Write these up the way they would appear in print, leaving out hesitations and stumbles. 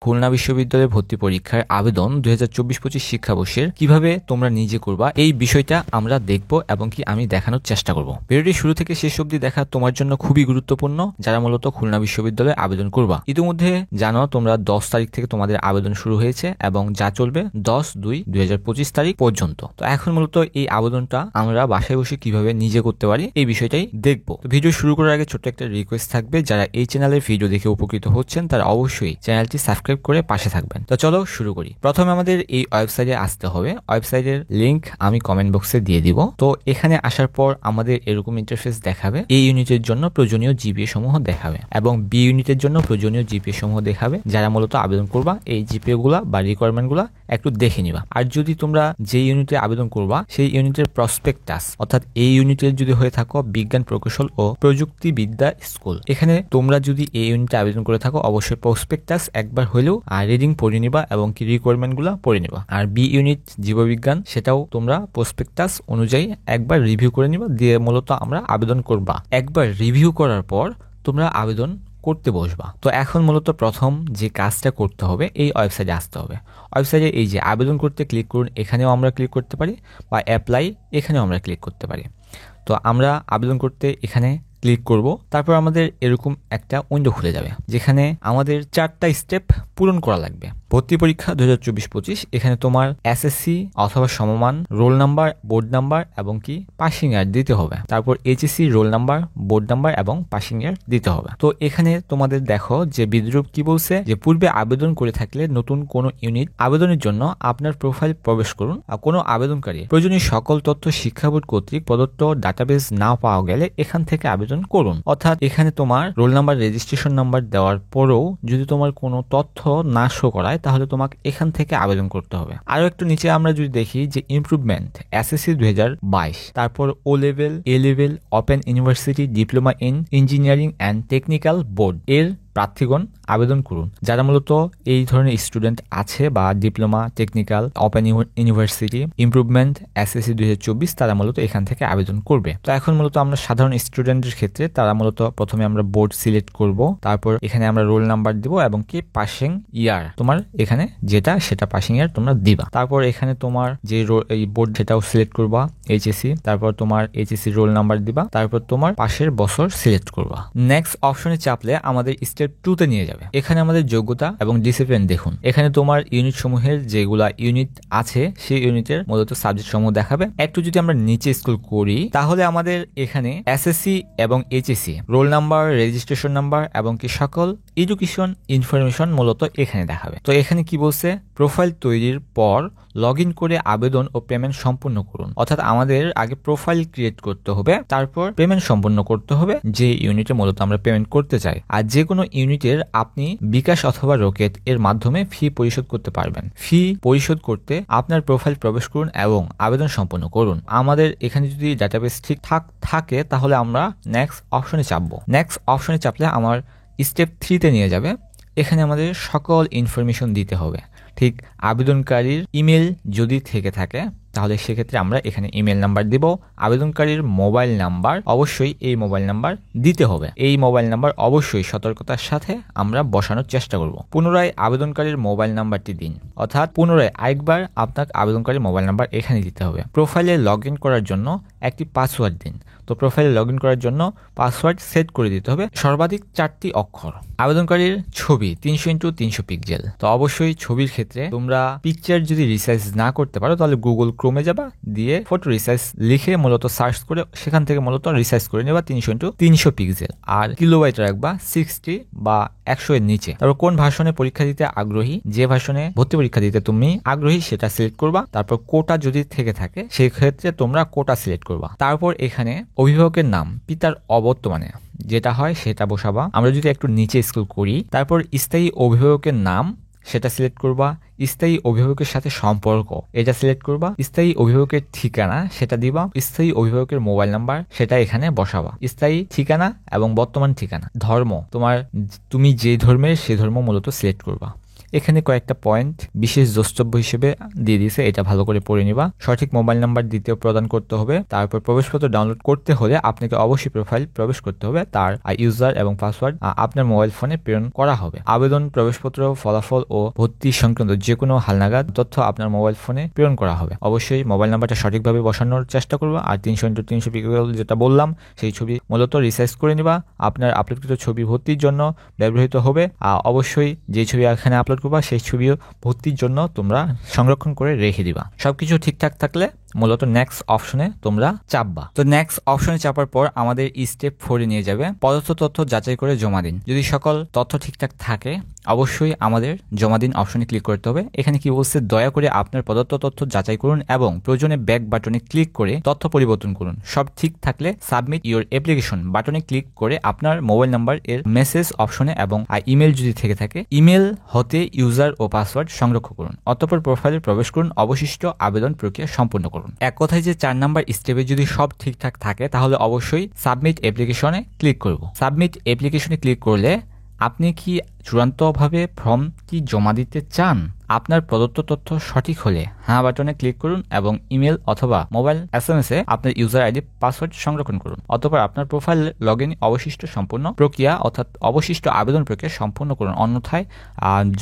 খুলনা বিশ্ববিদ্যালয়ের ভর্তি পরীক্ষার আবেদন 2024-25 শিক্ষাবর্ষের কিভাবে তোমরা নিজে করবা এই বিষয়টা আমরা দেখব এবং কি আমি দেখানোর চেষ্টা করব। ভিডিওটি শুরু থেকে শেষ অবধি দেখা তোমার জন্য খুবই গুরুত্বপূর্ণ যারা মূলত খুলনা বিশ্ববিদ্যালয়ে আবেদন করবা। ইতিমধ্যে জানো তোমরা 10 তারিখ থেকে তোমাদের আবেদন শুরু হয়েছে এবং যা চলবে 10/2/2025 তারিখ পর্যন্ত। তো এখন মূলত এই আবেদনটা আমরা বাসায় বসে কিভাবে নিজে করতে পারি এই বিষয়টাই দেখব। তো ভিডিও শুরু করার আগে ছোট্ট একটা রিকোয়েস্ট থাকবে, যারা এই চ্যানেলের ভিডিও দেখে উপকৃত হচ্ছেন তারা অবশ্যই চ্যানেলটি সাবস্ক্রাইব করে পাশে থাকবেন। তো চলো শুরু করি। প্রথমে আমাদের এই ওয়েবসাইটে আসতে হবে। ওয়েবসাইটের লিংক আমি কমেন্ট বক্সে দিয়ে দিব। তো এখানে আসার পর আমাদের এরকম ইন্টারফেস দেখাবে। এই ইউনিটের জন্য প্রয়োজনীয় জিপিএ সমূহ দেখাবে এবং বি ইউনিটের জন্য প্রয়োজনীয় জিপিএ সমূহ দেখাবে। যারা মূলত আবেদন করবা এই জিপিএ গুলা বা রিকোয়ারমেন্ট গুলা একটু দেখে নিবা। আর যদি তোমরা যে ইউনিটে আবেদন করবা সেই ইউনিটের প্রসপেক্টাস অর্থাৎ এই ইউনিটের যদি হয়ে থাকো বিজ্ঞান প্রকৌশল ও প্রযুক্তিবিদ্যা স্কুল, এখানে তোমরা যদি এই ইউনিটে আবেদন করে থাকো অবশ্যই প্রসপেক্টাস একবার হলেও রিডিং পড়ে নিবা এবং কি রিকোয়ারমেন্ট গুলা পড়ে নিবা। আর বি ইউনিট জীববিজ্ঞান সেটাও তোমরা প্রসপেক্টাস অনুযায়ী একবার রিভিউ করে নিবা, দিয়ে মূলত আমরা আবেদন করবা। একবার রিভিউ করার পর তোমরা আবেদন করতে বসবা। তো এখন মূলত প্রথম যে কাজটা করতে হবে এই ওয়েবসাইটে আসতে হবে। ওয়েবসাইটে এই যে আবেদন করতে ক্লিক করুন, এখানেও আমরা ক্লিক করতে পারি বা অ্যাপ্লাই এখানেও আমরা ক্লিক করতে পারি। তো আমরা আবেদন করতে এখানে ক্লিক করব, তারপর আমাদের এরকম একটা উইন্ডো খুলে যাবে যেখানে আমাদের 4টা স্টেপ পূরণ করা লাগবে। ভর্তি পরীক্ষা 2024-25 এখানে তোমার এসএসসি অথবা সমমান রোল নাম্বার, বোর্ড নাম্বার এবং কি পাসিং ইয়ার দিতে হবে। তারপর HSC roll number, board number এবং পাসিং ইয়ার দিতে হবে। তো এখানে তোমাদের দেখো যে বিদ্রূপ কি বলছে, যে পূর্বে আবেদন করে থাকলে নতুন কোনো ইউনিট আবেদনের জন্য আপনার প্রোফাইল প্রবেশ করুন। আর কোনো আবেদনকারী প্রয়োজনীয় সকল তথ্য শিক্ষা বোর্ড কর্তৃক প্রদত্ত ডাটাবেস না পাওয়া গেলে এখান থেকে আবেদন করুন। অর্থাৎ এখানে তোমার রোল নাম্বার, রেজিস্ট্রেশন নাম্বার দেওয়ার পরেও যদি তোমার কোনো তথ্য না শো করায় তাহলে তোমাকে এখান থেকে আবেদন করতে হবে। আরো একটু নিচে আমরা যদি দেখি যে ইমপ্রুভমেন্ট এসএসসি 2022, তারপর O level, A level, open university, diploma in engineering and technical board এর প্রার্থীগণ আবেদন করুন। যারা মূলত এই ধরনের স্টুডেন্ট আছে বা diploma, technical, open university, improvement SSC 2024 তারা মূলত এখান থেকে আবেদন করবে। তো এখন মূলত আমরা সাধারণ স্টুডেন্টের ক্ষেত্রে তারা মূলত প্রথমে আমরা বোর্ড সিলেক্ট করব, তারপর এখানে আমরা রোল নাম্বার দিব এবং কি পাসিং ইয়ার তোমার এখানে যেটা সেটা পাসিং ইয়ার তোমরা দিবা। তারপর এখানে তোমার যে এই বোর্ড সেটাও সিলেক্ট করবা, এইচএসসি, তারপর তোমার এইচএসসি রোল নাম্বার দিবা, তারপর তোমার পাশের বছর সিলেক্ট করবা। নেক্সট অপশনে চাপলে আমাদের স্টেপ 2 তে নিয়ে যাবে। এখানে আমাদের যোগ্যতা এবং ডিসিপ্লিন দেখুন। এখানে তোমার ইউনিট সমূহের যেগুলা ইউনিট আছে সেই ইউনিটের মূলত সাবজেক্ট সমূহ দেখাবে। একটু যদি আমরা নিচে স্ক্রল করি তাহলে আমাদের এখানে এসএসসি এবং HSC roll number, registration number এবং কি সকল এডুকেশন ইনফরমেশন মূলত এখানে দেখাবে। তো এখানে কি বলছে, প্রোফাইল তৈরির পর লগ ইন করে আবেদন ও পেমেন্ট সম্পূর্ণ করুন। অর্থাৎ আমাদের আগে প্রোফাইল ক্রিয়েট করতে হবে, তারপর পেমেন্ট সম্পূর্ণ করতে হবে যে ইউনিটে মূলত আমরা পেমেন্ট করতে চাই। আর যে কোনো ইউনিটের আপনি বিকাশ অথবা রকেট এর মাধ্যমে ফি পরিশোধ করতে পারবেন। ফি পরিশোধ করতে আপনার প্রোফাইল প্রবেশ করুন এবং আবেদন সম্পন্ন করুন। আমাদের এখানে যদি ডাটাবেস ঠিকঠাক থাকে তাহলে আমরা নেক্সট অপশনে চাপবো। নেক্সট অপশনে চাপলে আমার স্টেপ 3 তে নিয়ে যাবে। এখানে আমাদের সকল ইনফরমেশন দিতে হবে। ঠিক আবেদনকারীর ইমেল যদি থেকে থাকে তাহলে সেক্ষেত্রে আমরা এখানে ইমেল নাম্বার দিব। আবেদনকারীর মোবাইল নাম্বার অবশ্যই এই মোবাইল নাম্বার দিতে হবে। এই মোবাইল নাম্বার অবশ্যই সতর্কতার সাথে আমরা বসানোর চেষ্টা করব। পুনরায় আবেদনকারীর মোবাইল নাম্বারটি দিন, অর্থাৎ পুনরায় আরেকবার আপনাকে আবেদনকারীর মোবাইল নাম্বার এখানে দিতে হবে। প্রোফাইলে লগ ইন করার জন্য একটি পাসওয়ার্ড দিন। তো প্রোফাইলে লগ ইন করার জন্য পাসওয়ার্ড সেট করে দিতে হবে সর্বাধিক 4টি অক্ষর। আবেদনকারীর ছবি 300x300 পিক্সেল। তো অবশ্যই ছবির ক্ষেত্রে তোমরা পিকচার যদি রিসাইজ না করতে পারো তাহলে গুগল ক্রোমে যাবা, দিয়ে ফটো রিসাইজ লিখে মূলত সার্চ করে সেখান থেকে মূলত রিসাইজ করে নেবা 300x300 পিক্সেল। আর কিলোবাইট রাখবা 60 বা 100 এর নিচে। তারপর কোন ভার্সনে পরীক্ষা দিতে আগ্রহী, যে ভার্সনে ভর্তি পরীক্ষা দিতে তুমি আগ্রহী সেটা সিলেক্ট করবা। তারপর কোটা যদি থেকে থাকে সেই ক্ষেত্রে তোমরা কোটা সিলেক্ট করবা। তারপর এখানে অভিভাবকের নাম পিতার অবর্তমানে যেটা হয় সেটা বসাবা। আমরা যদি একটু নিচে স্ক্রল করি তারপর স্থায়ী অভিভাবকের নাম সেটা সিলেক্ট করবা। স্থায়ী অভিভাবকের সাথে সম্পর্ক এটা সিলেক্ট করবা। স্থায়ী অভিভাবকের ঠিকানা সেটা দিবা। স্থায়ী অভিভাবকের মোবাইল নাম্বার সেটা এখানে বসাবা। স্থায়ী ঠিকানা এবং বর্তমান ঠিকানা। ধর্ম তুমি যে ধর্মের সে ধর্ম মূলত সিলেক্ট করবা। এখানে কয়েকটা পয়েন্ট বিশেষ দ্রষ্টব্য হিসেবে দিয়ে দিয়েছে, এটা ভালো করে পড়ে নিবা। সঠিক মোবাইল নাম্বার দ্বিতীয় প্রদান করতে হবে। তারপর প্রবেশপত্র ডাউনলোড করতে হলে আপনাকে অবশ্যই প্রোফাইল প্রবেশ করতে হবে, তার ইউজার এবং পাসওয়ার্ড আপনার মোবাইল ফোনে প্রেরণ করা হবে। আবেদন, প্রবেশপত্র, ফলাফল ও ভর্তি সংক্রান্ত যে কোনো হালনাগাদ তথ্য আপনার মোবাইল ফোনে প্রেরণ করা হবে। অবশ্যই মোবাইল নাম্বারটা সঠিকভাবে বসানোর চেষ্টা করবা। আর 300x300 পিক্সেল যেটা বললাম সেই ছবি মূলত রিসাইজ করে নিবা। আপনার আপলোডকৃত ছবি ভর্তির জন্য ব্যবহৃত হবে। অবশ্যই যে ছবি এখানে আপলোড করবা সেই ছবিও ভর্তির জন্য তোমরা সংরক্ষণ করে রেখে দিবা। সবকিছু ঠিকঠাক থাকলে মূলত নেক্সট অপশনে তোমরা চাপবা। তো নেক্সট অপশনে চাপার পর আমাদের স্টেপ 4 নিয়ে যাবে। প্রদত্ত তথ্য যাচাই করে জমা দিন। যদি সকল তথ্য ঠিকঠাক থাকে অবশ্যই আমাদের জমা দিন অপশনে ক্লিক করতে হবে। এখানে কি বলছে, দয়া করে আপনার প্রদত্ত তথ্য যাচাই করুন এবং প্রয়োজনে ব্যাক বাটনে ক্লিক করে তথ্য পরিবর্তন করুন। সব ঠিক থাকলে সাবমিট ইউর অ্যাপ্লিকেশন বাটনে ক্লিক করে আপনার মোবাইল নাম্বার এর মেসেজ অপশনে এবং ইমেল যদি থেকে থাকে ইমেল হতে ইউজার ও পাসওয়ার্ড সংরক্ষণ করুন। অতঃপর প্রোফাইলে প্রবেশ করুন, অবশিষ্ট আবেদন প্রক্রিয়া সম্পূর্ণ করুন। এক কথায় যে 4 নাম্বার স্টেপে যদি সব ঠিকঠাক থাকে তাহলে অবশ্যই সাবমিট অ্যাপ্লিকেশনে ক্লিক করব। সাবমিট অ্যাপ্লিকেশনে ক্লিক করলে আপনি কি চূড়ান্তভাবে ফর্মটি জমা দিতে চান? আপনার প্রদত্ত তথ্য সঠিক হলে হ্যাঁ বাটনে ক্লিক করুন এবং ইমেল অথবা মোবাইল SMS এ আপনার ইউজার আইডি পাসওয়ার্ড সংরক্ষণ করুন। অতঃপর আপনার প্রোফাইল লগইন অবশিষ্ট সম্পূর্ণ প্রক্রিয়া অর্থাৎ অবশিষ্ট আবেদন প্রক্রিয়া সম্পূর্ণ করুন। অন্যথায়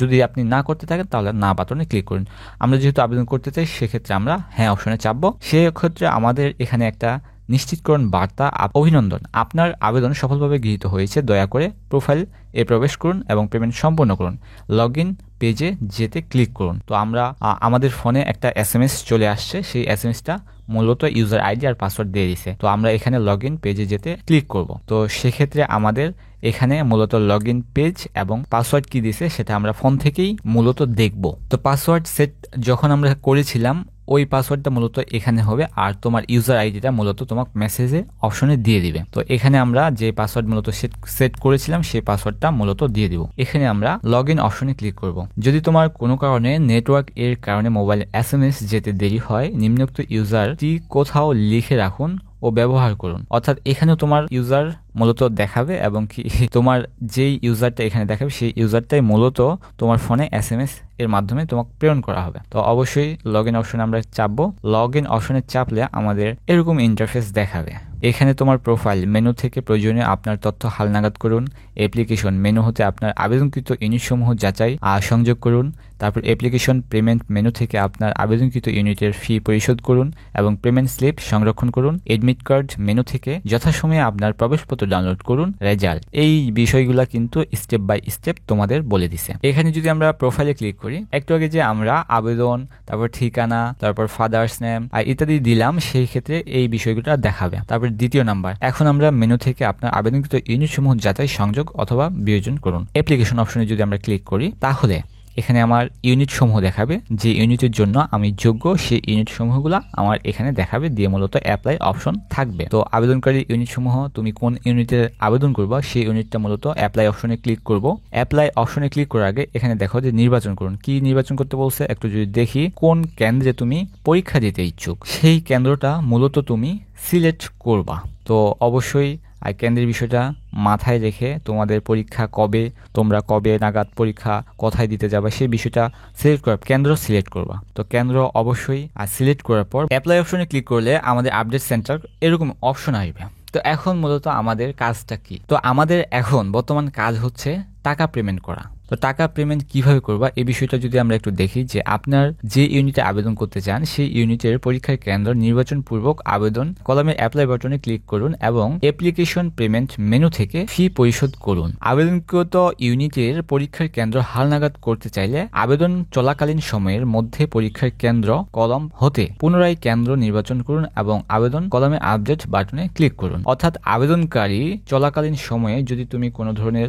যদি আপনি না করতে থাকেন তাহলে না বাটনে ক্লিক করুন। আমরা যেহেতু আবেদন করতে চাই সেক্ষেত্রে আমরা হ্যাঁ অপশনে চাপবো। সেক্ষেত্রে আমাদের এখানে একটা নিশ্চিতকরণ বার্তা, অভিনন্দন, আপনার আবেদন সফলভাবে গৃহীত হয়েছে। দয়া করে প্রোফাইল এ প্রবেশ করুন এবং পেমেন্ট সম্পন্ন করুন। লগইন পেজে যেতে ক্লিক করুন। তো আমরা আমাদের ফোনে একটা SMS চলে আসছে, সেই SMSটা মূলত ইউজার আইডি আর পাসওয়ার্ড দিয়ে দিছে। তো আমরা এখানে লগইন পেজে যেতে ক্লিক করব। তো সেক্ষেত্রে আমাদের এখানে মূলত লগইন পেজ এবং পাসওয়ার্ড কি দিছে সেটা আমরা ফোন থেকেই মূলত দেখব। তো পাসওয়ার্ড সেট যখন আমরা করেছিলাম ওই পাসওয়ার্ডটা মূলত এখানে হবে আর তোমার ইউজার আইডিটা মূলত তোমাকে মেসেজে অপশনে দিয়ে দিবে। তো এখানে আমরা যে পাসওয়ার্ড মূলত সেট করেছিলাম সেই পাসওয়ার্ডটা মূলত দিয়ে দিব। এখানে আমরা লগইন অপশনে ক্লিক করব। যদি তোমার কোনো কারণে নেটওয়ার্ক এর কারণে মোবাইল SMS যেতে দেরি হয় নিম্নোক্ত ইউজারটি কোথাও লিখে রাখুন ও ব্যবহার করুন। অর্থাৎ এখানেও তোমার ইউজার মূলত দেখাবে এবং কি তোমার যেই ইউজারটা এখানে দেখাবে সেই ইউজারটাই মূলত তোমার ফোনে SMS এর মাধ্যমে তোমাকে প্রেরণ করা হবে। তো অবশ্যই লগইন অপশনে আমরা চাপবো। লগইন অপশনে চাপলে আমাদের এরকম ইন্টারফেস দেখাবে। এখানে তোমার প্রোফাইল মেনু থেকে প্রয়োজনীয় আপনার তথ্য হালনাগাদ করুন। অ্যাপ্লিকেশন মেনু হতে আপনার আবেদনকৃত ইউনিটসমূহ যাচাই সংযোগ করুন। তারপর অ্যাপ্লিকেশন পেমেন্ট মেনু থেকে আপনার আবেদনকৃত ইউনিটের ফি পরিশোধ করুন এবং পেমেন্ট স্লিপ সংরক্ষণ করুন। এডমিট কার্ড মেনু থেকে যথাসময়ে আপনার প্রবেশপত্র ডাউনলোড করুন। রেজাল্ট, এই বিষয়গুলা কিন্তু স্টেপ বাই স্টেপ তোমাদের বলে দিছে। এখানে যদি আমরা প্রোফাইলে ক্লিক করি, একটু আগে যে আমরা আবেদন, তারপর ঠিকানা, তারপর ফাদার্স নেম ইত্যাদি দিলাম সেই ক্ষেত্রে এই বিষয়গুলো দেখাবে। তারপর দ্বিতীয় নাম্বার, এখন আমরা মেনু থেকে আপনার আবেদনকৃত ইউনিটসমূহ যাচাই সংযোগ অথবা বিয়োজন করুন। অ্যাপ্লিকেশন অপশনে যদি আমরা ক্লিক করি তাহলে এখানে আমার ইউনিট সমূহ দেখাবে, যে ইউনিটের জন্য আমি যোগ্য সেই ইউনিট সমূহগুলো আমার এখানে দেখাবে, দিয়ে মূলত অ্যাপ্লাই অপশন থাকবে। তো আবেদনকারী ইউনিট সমূহ তুমি কোন ইউনিটে আবেদন করবা সেই ইউনিটটা মূলত অ্যাপ্লাই অপশনে ক্লিক করব। অ্যাপ্লাই অপশনে ক্লিক করার আগে এখানে দেখো যে নির্বাচন করুন। কি নির্বাচন করতে বলছে একটু যদি দেখি, কোন কেন্দ্রে তুমি পরীক্ষা দিতে ইচ্ছুক সেই কেন্দ্রটা মূলত তুমি সিলেক্ট করবা। তো অবশ্যই কেন্দ্রের বিষয়টা মাথায় রেখে তোমাদের পরীক্ষা কবে, তোমরা কবে নাগাদ পরীক্ষা কোথায় দিতে যাবে সেই বিষয়টা সিলেক্ট করার কেন্দ্র সিলেক্ট করবা। তো কেন্দ্র অবশ্যই সিলেক্ট করার পর অ্যাপ্লাই অপশনে ক্লিক করলে আমাদের আপডেট সেন্টার এরকম অপশন আসবে। তো এখন মূলত আমাদের কাজটা কি? তো আমাদের এখন বর্তমান কাজ হচ্ছে টাকা পেমেন্ট করা। তো টাকা পেমেন্ট কিভাবে করবা এই বিষয়টা যদি আমরা একটু দেখি, যে আপনার যে ইউনিটে আবেদন করতে চান সেই ইউনিটের পরীক্ষার কেন্দ্র নির্বাচন পূর্বক আবেদন কলামের অ্যাপ্লাই বাটনে ক্লিক করুন এবং অ্যাপ্লিকেশন পেমেন্ট মেনু থেকে ফি পরিশোধ করুন। আবেদনকৃত ইউনিটের পরীক্ষার কেন্দ্র হালনাগাদ করতে চাইলে আবেদন চলাকালীন সময়ের মধ্যে পরীক্ষার কেন্দ্র কলম হতে পুনরায় কেন্দ্র নির্বাচন করুন এবং আবেদন কলামে আপডেট বাটনে ক্লিক করুন। অর্থাৎ আবেদনকারী চলাকালীন সময়ে যদি তুমি কোনো ধরনের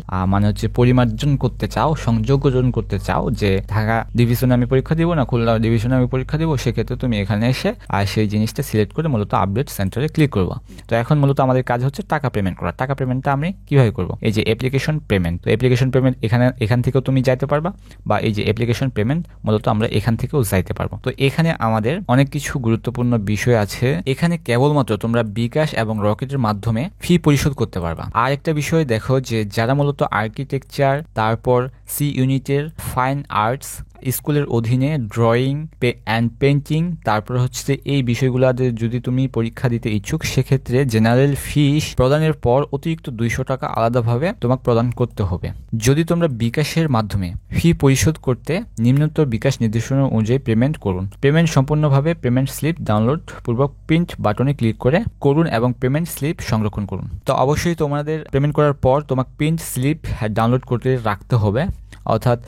পরিমার্জন করতে চাও, সংযোজন করতে চাও, যে ঢাকা ডিভিশনে আমি পরীক্ষা দিব না খুলনা ডিভিশনে আমি পরীক্ষা দিব, সেক্ষেত্রে তুমি এখানে এসে আর সেই জিনিসটা সিলেক্ট করে মূলত আপডেট সেন্টারে ক্লিক করবো। তো এখন মূলত আমাদের কাজ হচ্ছে টাকা পেমেন্ট করা। টাকা পেমেন্টটা আমি কিভাবে করবো? এই যে অ্যাপ্লিকেশন পেমেন্ট, তো অ্যাপ্লিকেশন পেমেন্ট এখান থেকেও তুমি যাইতে পারবা, বা এই যে অ্যাপ্লিকেশন পেমেন্ট মূলত আমরা এখান থেকেও যাইতে পারবো। তো এখানে আমাদের অনেক কিছু গুরুত্বপূর্ণ বিষয় আছে। এখানে কেবলমাত্র তোমরা বিকাশ এবং রকেটের মাধ্যমে ফি পরিশোধ করতে পারবা। আর একটা বিষয় দেখো, যে যারা মূলত আর্কিটেকচার, তারপর সি ইউনিটের ফাইন আর্টস, স্কুলের অধীনে ড্রয়িং অ্যান্ড পেন্টিং, তারপর হচ্ছে এই বিষয়গুলোতে যদি তুমি পরীক্ষা দিতে ইচ্ছুক সেক্ষেত্রে জেনারেল ফিস প্রদানের পর অতিরিক্ত 200 টাকা আলাদাভাবে তোমাকে প্রদান করতে হবে। যদি তোমরা বিকাশের মাধ্যমে ফি পরিশোধ করতে নিম্নোক্ত বিকাশ নির্দেশনা অনুযায়ী পেমেন্ট করুন। পেমেন্ট সম্পূর্ণভাবে পেমেন্ট স্লিপ ডাউনলোড পূর্বক প্রিন্ট বাটনে ক্লিক করে করুন এবং পেমেন্ট স্লিপ সংরক্ষণ করুন। তো অবশ্যই তোমাদের পেমেন্ট করার পর তোমাকে প্রিন্ট স্লিপ ডাউনলোড করতে রাখতে হবে। অর্থাৎ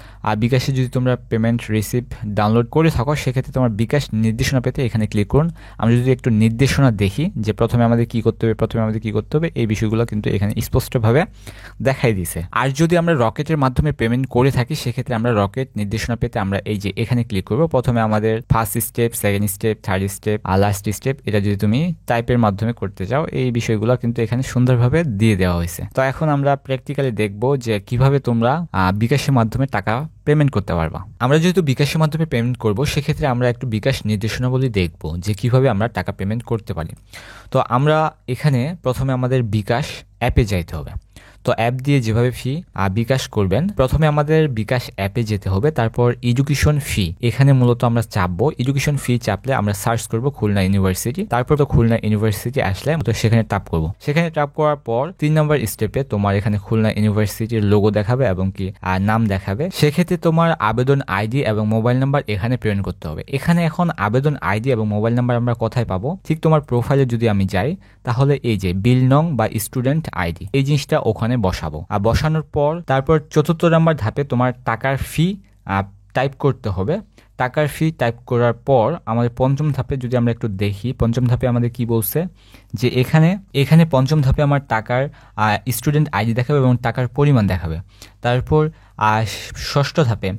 বিকাশে যদি তোমরা পেমেন্ট রিসিপ্ট ডাউনলোড করে থাকো সেক্ষেত্রে তোমার বিকাশ নির্দেশনা পেতে এখানে ক্লিক করুন। আমরা যদি একটু নির্দেশনা দেখি যে প্রথমে আমাদের কি করতে হবে, এই বিষয়গুলো কিন্তু এখানে স্পষ্টভাবে দেখাই দিছে। আর যদি আমরা রকেটের মাধ্যমে পেমেন্ট করে থাকি সেক্ষেত্রে আমরা রকেট নির্দেশনা পেতে আমরা এই যে এখানে ক্লিক করবো। প্রথমে আমাদের first step, second step, third step আর লাস্ট স্টেপ, এটা যদি তুমি টাইপের মাধ্যমে করতে চাও এই বিষয়গুলো কিন্তু এখানে সুন্দরভাবে দিয়ে দেওয়া হয়েছে। তো এখন আমরা প্র্যাকটিক্যালি দেখবো যে কিভাবে তোমরা বিকাশের মাধ্যমে টাকা পেমেন্ট করতে পারবা। আমরা যেহেতু বিকাশের মাধ্যমে পেমেন্ট করব সেক্ষেত্রে আমরা একটু বিকাশ নির্দেশনাবলী দেখব যে কিভাবে আমরা টাকা পেমেন্ট করতে পারি। তো আমরা এখানে প্রথমে আমাদের বিকাশ অ্যাপে যাইতে হবে। তো অ্যাপ দিয়ে যেভাবে ফি বিকাশ করবেন, প্রথমে আমাদের বিকাশ অ্যাপে যেতে হবে, তারপর এডুকেশন ফি এখানে মূলত আমরা চাপবো। এডুকেশন ফি চাপলে আমরা সার্চ করব খুলনা ইউনিভার্সিটি, তারপর তো খুলনা ইউনিভার্সিটি আসলে তো সেখানে টাপ করব। সেখানে টাপ করার পর 3 নম্বর স্টেপে তোমার এখানে খুলনা ইউনিভার্সিটির লোগো দেখাবে এবং কি নাম দেখাবে। সেক্ষেত্রে তোমার আবেদন আইডি এবং মোবাইল নাম্বার এখানে প্রেরণ করতে হবে। এখানে এখন আবেদন আইডি এবং মোবাইল নাম্বার আমরা কোথায় পাবো? ঠিক তোমার প্রোফাইলে যদি আমি যাই তাহলে এই যে বিল নং বা স্টুডেন্ট আইডি এই জিনিসটা ওখানে বসাবো। আর বসানোর পর তারপর 4র্থ নাম্বার ধাপে তোমার টাকার ফি টাইপ করতে হবে। টাকার ফি টাইপ করার পর আমাদের 5ম ধাপে যদি আমরা একটু দেখি, 5ম ধাপে আমাদের কি বলছে যে এখানে 5ম ধাপে আমার টাকার স্টুডেন্ট আইডি দেখাবে এবং টাকার পরিমাণ দেখাবে। তারপর 6ষ্ঠ ধাপে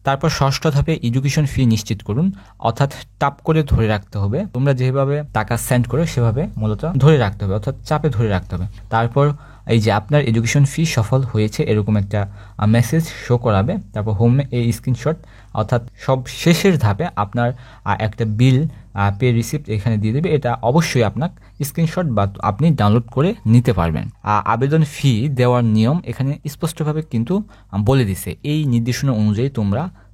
তারপর 6ষ্ঠ ধাপে এডুকেশন ফি নিশ্চিত করুন, অর্থাৎ টাপ করে ধরে রাখতে হবে। তোমরা যেভাবে টাকা সেন্ড করো সেভাবে মূলত ধরে রাখতে হবে, অর্থাৎ চাপে ধরে রাখতে হবে। তারপর এই যে আপনার এডুকেশন ফি সফল হয়েছে এরকম একটা মেসেজ শো করাবে। তারপর হোমে এই স্ক্রিনশট, অর্থাৎ সব শেষের ধাপে আপনার একটা বিল পে রিসিপ্ট এখানে দিয়ে দেবে। এটা অবশ্যই আপনার স্ক্রিনশট বা আপনি ডাউনলোড করে নিতে পারবেন। আবেদন ফি দেওয়ার নিয়ম এখানে স্পষ্টভাবে কিন্তু বলে দিছে। এই নির্দেশনা অনুযায়ী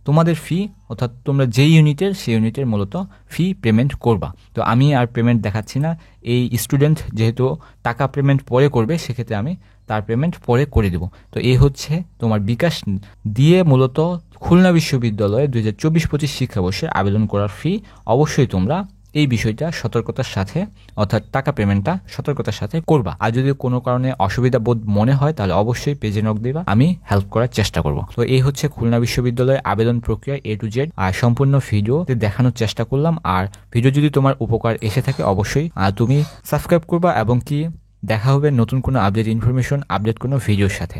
তোমাদের ফি, অর্থাৎ তোমরা যেই ইউনিটের সেই ইউনিটের মূলত ফি পেমেন্ট করবা। তো আমি আর পেমেন্ট দেখাচ্ছি না, এই স্টুডেন্ট যেহেতু টাকা পেমেন্ট পরে করবে সেক্ষেত্রে আমি তার পেমেন্ট পরে করে দেব। তো এই হচ্ছে তোমার বিকাশ দিয়ে মূলত খুলনা বিশ্ববিদ্যালয়ে 2024-25 শিক্ষাবর্ষের আবেদন করার ফি। অবশ্যই তোমরা এই বিষয়টা সতর্কতার সাথে, অর্থাৎ টাকা পেমেন্টটা সতর্কতার সাথে করবা। আর যদি কোনো কারণে অসুবিধা বোধ মনে হয় তাহলে অবশ্যই পেজে নক দিবা, আমি হেল্প করার চেষ্টা করব। তো এই হচ্ছে খুলনা বিশ্ববিদ্যালয়ের আবেদন প্রক্রিয়া A to Z আর সম্পূর্ণ ভিডিওতে দেখানোর চেষ্টা করলাম। আর ভিডিও যদি তোমার উপকার এসে থাকে অবশ্যই তুমি সাবস্ক্রাইব করবা এবং কি দেখা হবে নতুন কোনো আপডেট ইনফরমেশন, আপডেট কোনো ভিডিওর সাথে।